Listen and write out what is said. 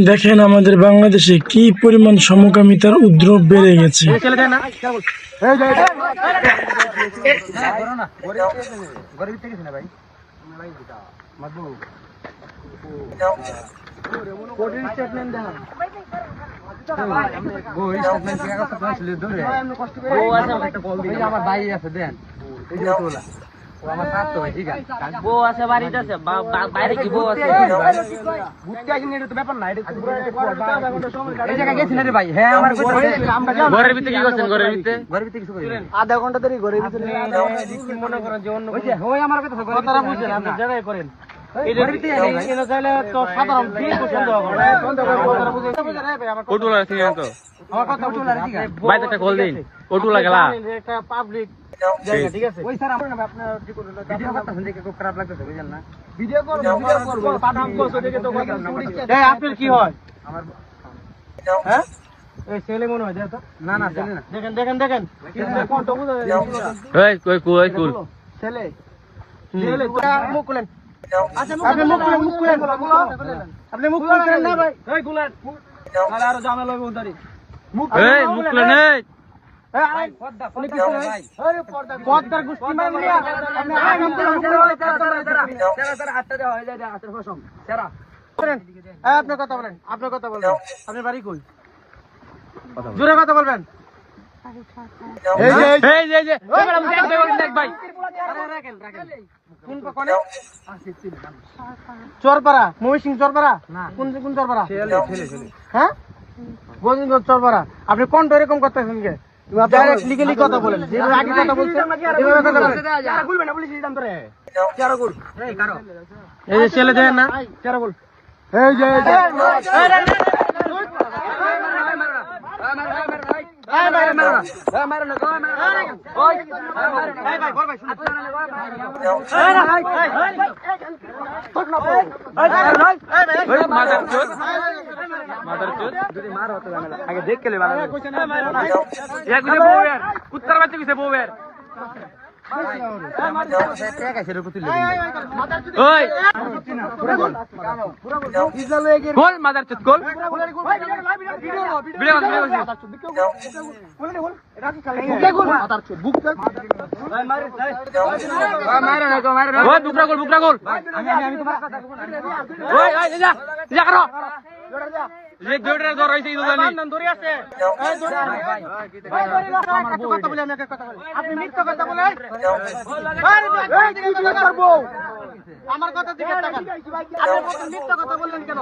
দেখেন আমাদের বাংলাদেশে কি পরিমাণ সমকামিতার উদ্রেক বেড়ে গেছে। আমার ভাই আছে দেন বউ আছে বাড়িতে আছে বাইরে কি বউ আছে ব্যাপার না ভাই। হ্যাঁ আমার ঘরের ভিতরে কি করছেন? ঘরের ভিতরে কিছু আধা ঘন্টা ধরে ঘরের ভিতরে মনে করেন যে অন্য আমার কথা বুঝছেন আপনি জায়গায় করেন আপনার কি হয়? ছেলে মনে হয় না না দেখেন দেখেন দেখেন ছেলে মুখ খুলেন। আচ্ছা আপনি মুখ খুলেন মুখ খুলেন আপনি মুখ খুলেন না ভাই এই খুলেন তাহলে আরো ঝামেলা হবে ওদারি মুখ এই মুখ খুলেন এই এই পর্দা ভাই আরে পর্দার গুষ্টি মারলি আপনি আগাম হাতটা দেওয়া হয়ে যায় হাতের ফসম সেরা করেন। এই আপনি কথা বলেন আপনি বাড়ি কই? জোরে কথা বলবেন। এই যে দেখ ভাই রাখেন কোন কোনে চরপাড়া মহিষিং চরপাড়া কোন কোন চরপাড়া? হ্যাঁ গোবিন্দগঞ্জ চরপাড়া। আপনি কোনটা এরকম করতেছেন কে? ডাইরেক্ট লিগালি কথা বলেন যেভাবে আগে কথা বলছেন এভাবে কথা বলেন। চারা গুলবে না পুলিশ দিতাম তোরে চারা গুল এই কারো এই যে ছেলে দেন না চারা গুল এই যে আগে দেখ কে কুত্তার বাচ্চা কিসে বউয়ের আপনি মিথ্যা কথা বলেন আমার কথা জিজ্ঞাসা করেন আপনি মিথ্যা কথা বললেন কেন?